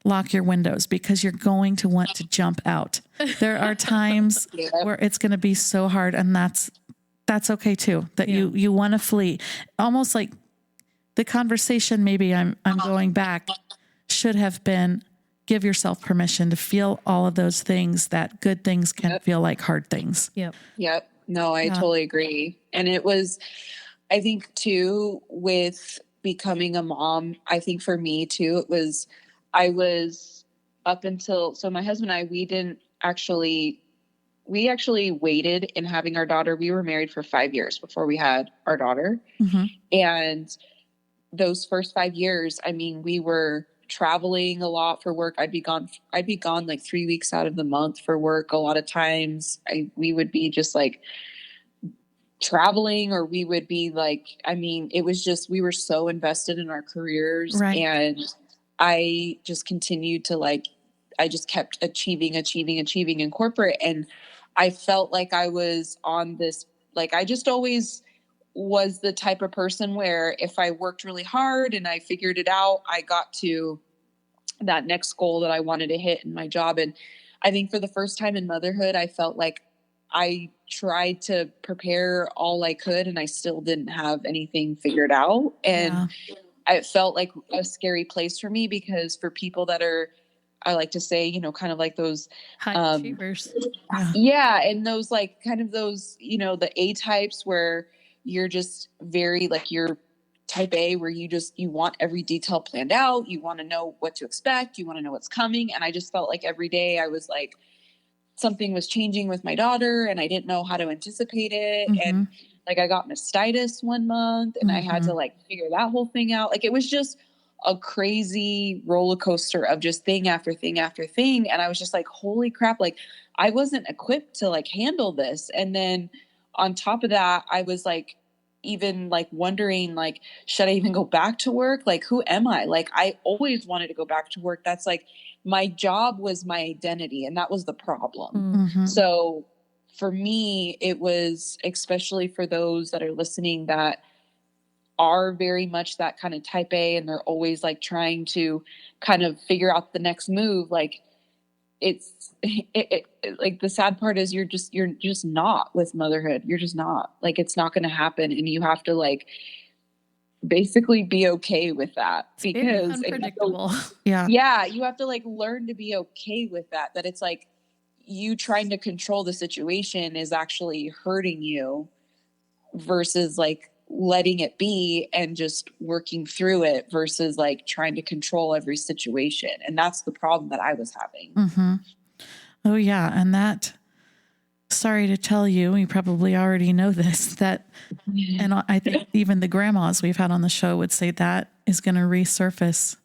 lock your windows, because you're going to want to jump out. There are times where it's going to be so hard, and that's okay too, that you want to flee. Almost like the conversation, maybe I'm going back, should have been, give yourself permission to feel all of those things, that good things can feel like hard things. Yep. No, I totally agree. And it was, I think too, with becoming a mom, I think for me too, I was up until, so my husband and I, we actually waited in having our daughter. We were married for 5 years before we had our daughter. And those first 5 years, I mean, we were traveling a lot for work. I'd be gone like 3 weeks out of the month for work. A lot of times we would be just like traveling, or we would be like, I mean, it was just, we were so invested in our careers. Right. And I just continued to I just kept achieving in corporate. And I felt like I was on this, I just always was the type of person where if I worked really hard and I figured it out, I got to that next goal that I wanted to hit in my job. And I think for the first time in motherhood, I felt like I tried to prepare all I could, and I still didn't have anything figured out. And it felt like a scary place for me, because for people that are, I like to say, you know, kind of like those high achievers. And those kind of those, you know, the A types where you're just very you're type A, where you want every detail planned out. You want to know what to expect. You want to know what's coming. And I just felt like every day I was like, something was changing with my daughter, and I didn't know how to anticipate it. And I got mastitis 1 month, and I had to figure that whole thing out. It was just a crazy roller coaster of just thing after thing after thing. And I was just like, holy crap. I wasn't equipped to handle this. And then on top of that, I was even wondering, should I even go back to work? Who am I? I always wanted to go back to work. That's my job was my identity, and that was the problem. So for me, it was, especially for those that are listening that are very much that kind of type A, and they're always trying to kind of figure out the next move. The sad part is you're just not with motherhood. You're just not it's not going to happen. And you have to basically be okay with that, because it's unpredictable. You have to learn to be okay with that it's you trying to control the situation is actually hurting you, versus letting it be and just working through it, versus trying to control every situation. And that's the problem that I was having. Oh yeah. And that, sorry to tell you, you probably already know this, that, and I think even the grandmas we've had on the show would say that is going to resurface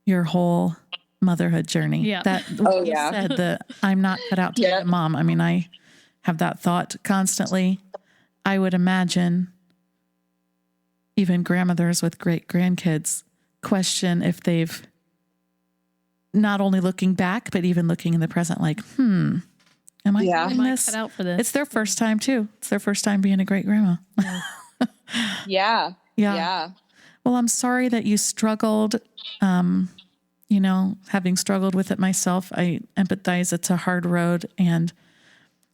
your whole motherhood journey. Yeah. That said that I'm not cut out to be a mom. I mean, I have that thought constantly. I would imagine even grandmothers with great grandkids question if they've not only looking back, but even looking in the present, like, am I doing this? Cut out for this. It's their first time too. It's their first time being a great grandma. Yeah. Well, I'm sorry that you struggled. Having struggled with it myself, I empathize. It's a hard road. And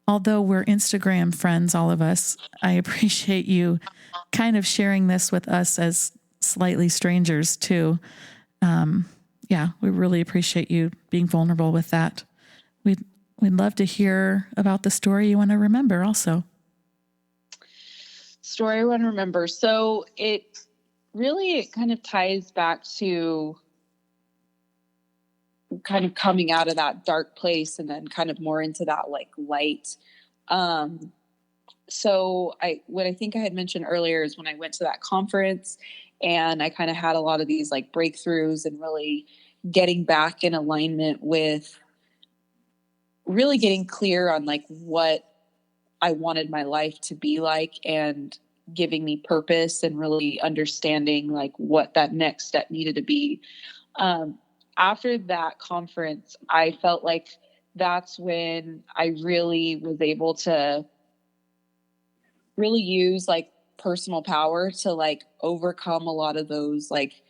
although we're Instagram friends, all of us, I appreciate you kind of sharing this with us as slightly strangers too. We really appreciate you being vulnerable with that. We'd love to hear about the story you want to remember also. Story I want to remember. So it kind of ties back to kind of coming out of that dark place and then kind of more into that like light. So what I think I had mentioned earlier is when I went to that conference and I kind of had a lot of these like breakthroughs and really getting back in alignment with really getting clear on like what I wanted my life to be like and giving me purpose and really understanding like what that next step needed to be. After that conference, I felt like that's when I really was able to really use like personal power to like overcome a lot of those like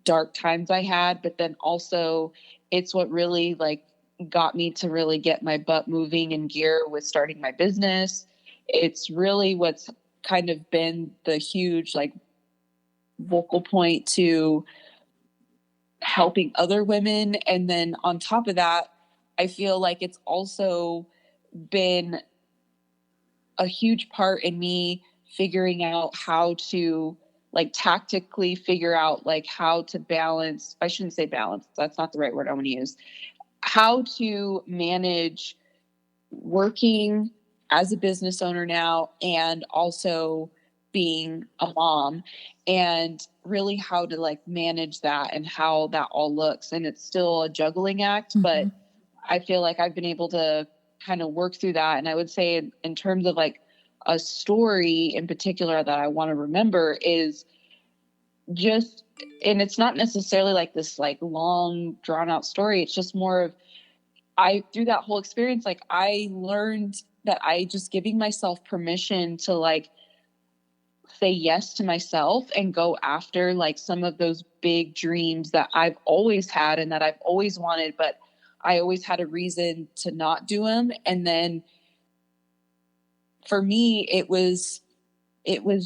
dark times I had. But then also it's what really like got me to really get my butt moving in gear with starting my business. It's really what's kind of been the huge like vocal point to helping other women. And then on top of that, I feel like it's also been a huge part in me figuring out how to like tactically figure out like how to balance. I shouldn't say balance. That's not the right word I want to use. How to manage working as a business owner now and also being a mom, and really how to like manage that and how that all looks. And it's still a juggling act, but I feel like I've been able to kind of work through that. And I would say in terms of like a story in particular that I want to remember is just, and it's not necessarily like this like long drawn out story. It's just more of, through that whole experience, like I learned that I just giving myself permission to like say yes to myself and go after like some of those big dreams that I've always had and that I've always wanted, but I always had a reason to not do them. And then for me, it was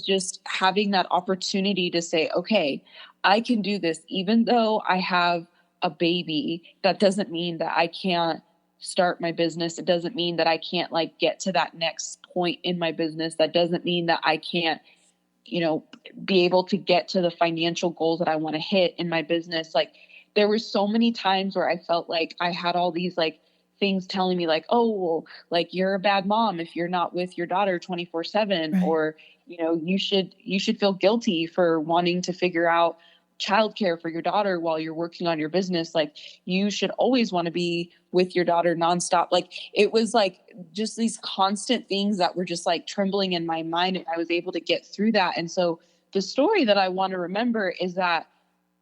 just having that opportunity to say, okay, I can do this. Even though I have a baby, that doesn't mean that I can't start my business. It doesn't mean that I can't like get to that next point in my business. That doesn't mean that I can't, be able to get to the financial goals that I want to hit in my business. Like there were so many times where I felt like I had all these like things telling me like, oh, well, like you're a bad mom if you're not with your daughter 24/7, right. Or, you should feel guilty for wanting to figure out childcare for your daughter while you're working on your business. Like you should always want to be with your daughter nonstop. Like it was like just these constant things that were just like trembling in my mind. And I was able to get through that. And so the story that I want to remember is that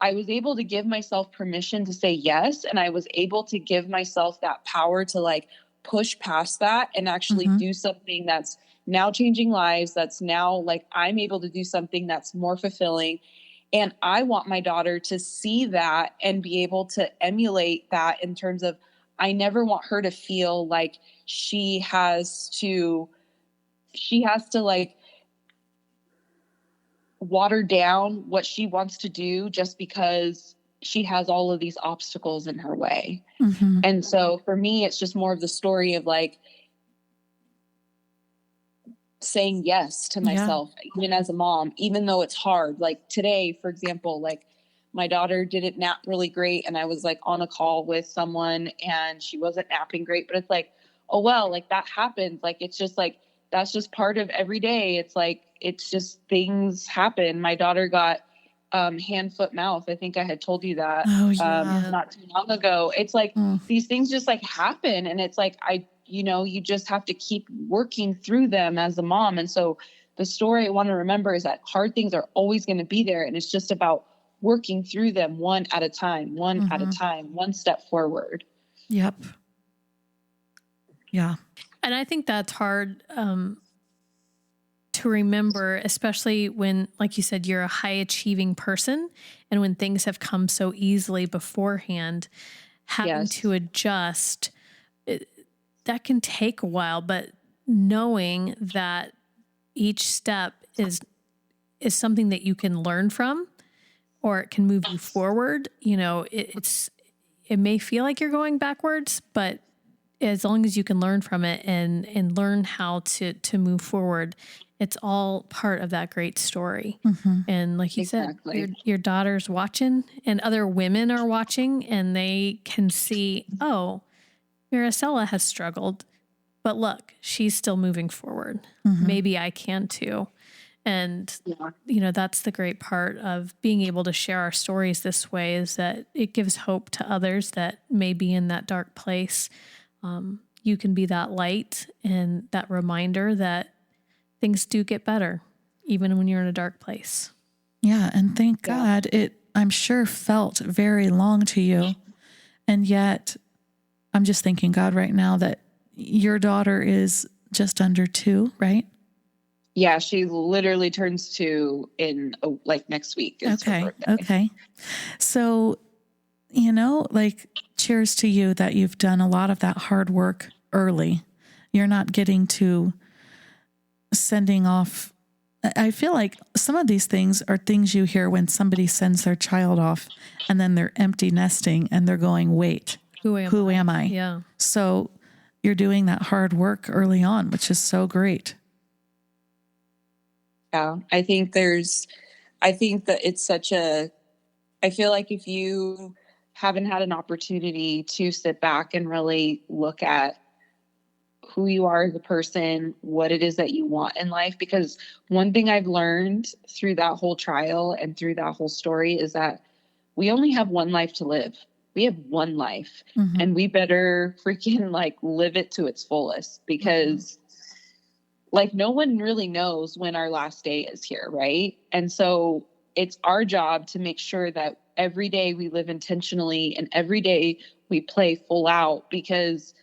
I was able to give myself permission to say yes. And I was able to give myself that power to like push past that and actually do something that's now changing lives. That's now like, I'm able to do something that's more fulfilling. And I want my daughter to see that and be able to emulate that in terms of, I never want her to feel like she has to like water down what she wants to do just because she has all of these obstacles in her way. And so for me, it's just more of the story of like saying yes to myself, even as a mom, even though it's hard. Like today, for example, like my daughter didn't nap really great. And I was like on a call with someone and she wasn't napping great, but it's like, oh, well, like that happens. Like, it's just like, that's just part of every day. It's like, it's just things happen. My daughter got hand, foot, mouth. I think I had told you that not too long ago. It's like these things just like happen. And it's like, you just have to keep working through them as a mom. And so the story I want to remember is that hard things are always going to be there. And it's just about working through them one at a time, one step forward. Yep. Yeah. And I think that's hard to remember, especially when, like you said, you're a high achieving person, and when things have come so easily beforehand, having to adjust, that can take a while. But knowing that each step is something that you can learn from, or it can move you forward. It may feel like you're going backwards, but as long as you can learn from it and learn how to move forward, it's all part of that great story. Mm-hmm. And like you said, your daughter's watching and other women are watching, and they can see, oh, Maricela has struggled, but look, she's still moving forward. Mm-hmm. Maybe I can too. And, that's the great part of being able to share our stories this way, is that it gives hope to others that may be in that dark place. You can be that light and that reminder that things do get better, even when you're in a dark place. Yeah. And thank God it, I'm sure, felt very long to you. And yet I'm just thanking God right now that your daughter is just under 2, right? Yeah, she literally turns 2 in next week. Okay. So, cheers to you that you've done a lot of that hard work early. You're not getting to sending off. I feel like some of these things are things you hear when somebody sends their child off and then they're empty nesting and they're going, wait, who am I? Yeah. So you're doing that hard work early on, which is so great. Yeah. I think that it's I feel like if you haven't had an opportunity to sit back and really look at who you are as a person, what it is that you want in life, because one thing I've learned through that whole trial and through that whole story is that we only have one life to live. We have one life, mm-hmm. and we better freaking live it to its fullest, because no one really knows when our last day is here. Right. And so it's our job to make sure that every day we live intentionally and every day we play full out, because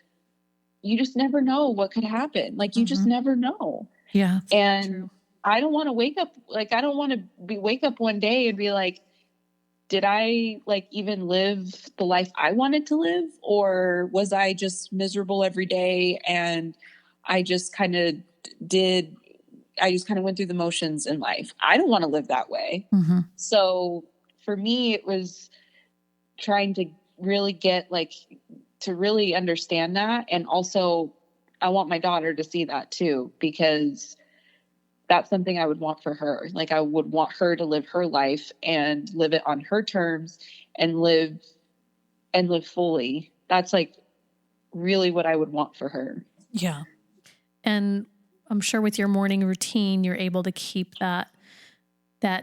you just never know what could happen. You mm-hmm. just never know. Yeah. And true. I don't want to wake up. I don't want to wake up one day and be like, did I even live the life I wanted to live? Or was I just miserable every day? And I just kind of went through the motions in life. I don't want to live that way. Mm-hmm. So for me, it was trying to really get to really understand that. And also I want my daughter to see that too, because that's something I would want for her. I would want her to live her life and live it on her terms and live fully. That's really what I would want for her. Yeah. And I'm sure with your morning routine, you're able to keep that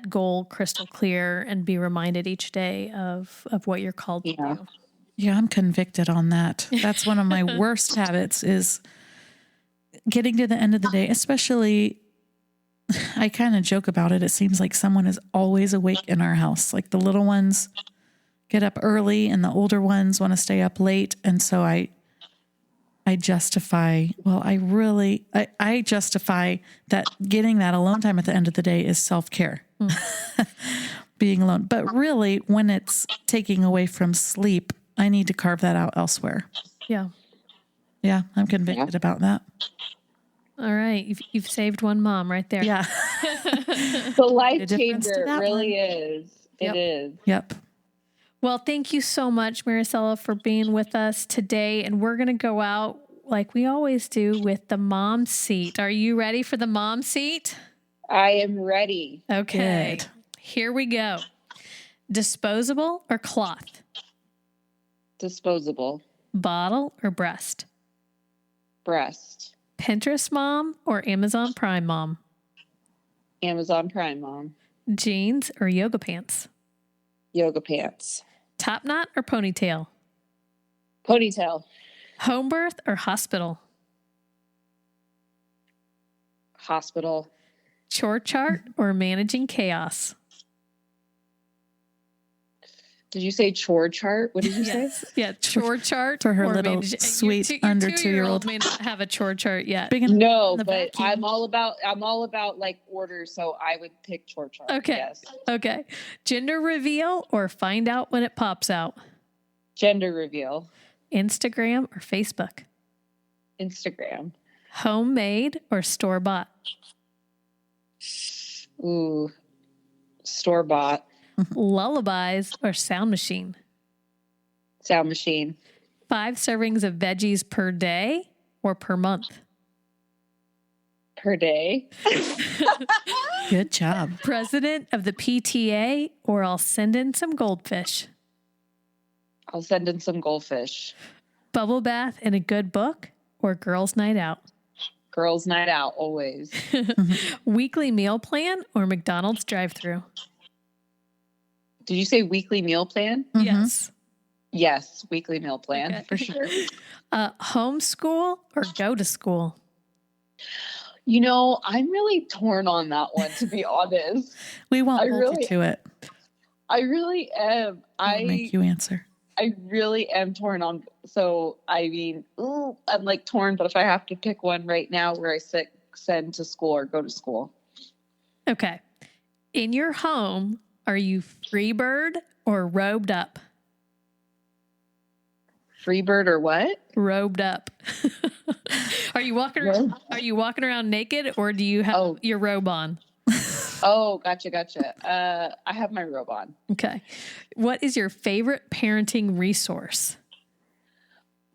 goal crystal clear and be reminded each day of what you're called to do. Yeah, I'm convicted on that. That's one of my worst habits, is getting to the end of the day, especially, I kind of joke about it. It seems like someone is always awake in our house. The little ones get up early and the older ones want to stay up late. And so I justify, I justify that getting that alone time at the end of the day is self-care, being alone. But really, when it's taking away from sleep, I need to carve that out elsewhere. Yeah. Yeah, I'm convicted about that. All right. You've saved one mom right there. Yeah. The life changer, it really is. It is. Yep. Well, thank you so much, Maricela, for being with us today. And we're going to go out like we always do with the mom seat. Are you ready for the mom seat? I am ready. Okay. Good. Here we go. Disposable or cloth? Disposable. Bottle or breast? Breast. Pinterest mom or Amazon Prime mom? Amazon Prime mom. Jeans or yoga pants? Yoga pants. Top knot or ponytail? Ponytail. Home birth or hospital? Hospital. Chore chart or managing chaos? Did you say chore chart? What did you say? Yeah, chore chart For her or little maybe sweet your under 2-year-old 2-year-old. may not have a chore chart yet. Big enough No, on the but vacuum. I'm all about like orders, so I would pick chore chart. Okay. Yes. Okay. Gender reveal or find out when it pops out? Gender reveal. Instagram or Facebook? Instagram. Homemade or store bought? Ooh. Store bought. Lullabies or sound machine? Sound machine. 5 servings of veggies per day or per month? Per day. Good job. President of the PTA or I'll send in some goldfish? I'll send in some goldfish. Bubble bath and a good book or girls' night out? Girls' night out, always. Weekly meal plan or McDonald's drive-through? Did you say weekly meal plan? Mhm. Yes. Yes, weekly meal plan Okay. for sure. Homeschool or go to school? You know, I'm really torn on that one, to be honest. We won't I hold really- you to it. I really am. We'll make you answer. I really am torn on. So, I mean, I'm like torn, but if I have to pick one right now where I send to school or go to school. Okay. In your home, are you free bird or robed up? Free bird or what? Robed up. Are you walking around naked or do you have your robe on? Oh, gotcha. I have my robe on. Okay. What is your favorite parenting resource?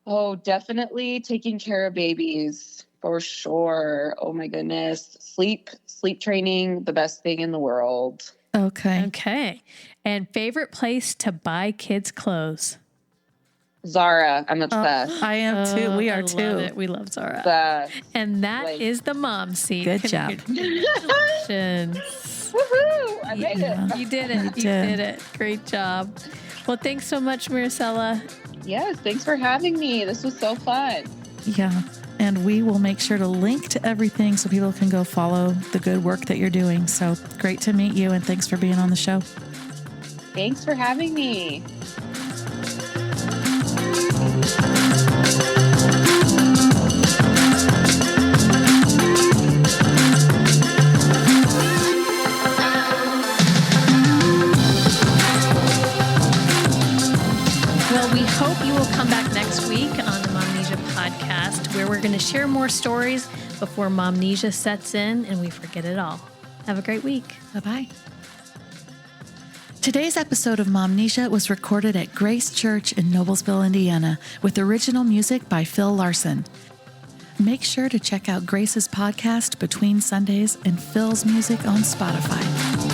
Oh, definitely taking care of babies for sure. Oh my goodness. Sleep training, the best thing in the world. Okay. Okay. And favorite place to buy kids' clothes? Zara, I'm obsessed. I am too. We are I love too. it. We love Zara. Obsessed. And that is the mom seat. Good job. Congratulations. Woohoo! I made it. You did it. You did it. Great job. Well, thanks so much, Maricela. Yes, thanks for having me. This was so fun. Yeah. And we will make sure to link to everything so people can go follow the good work that you're doing. So great to meet you and thanks for being on the show. Thanks for having me. Well, we hope you will come back next week on the Momnesia podcast, where we're going to share more stories before Momnesia sets in and we forget it all. Have a great week. Bye-bye. Today's episode of Momnesia was recorded at Grace Church in Noblesville, Indiana, with original music by Phil Larson. Make sure to check out Grace's podcast Between Sundays and Phil's music on Spotify.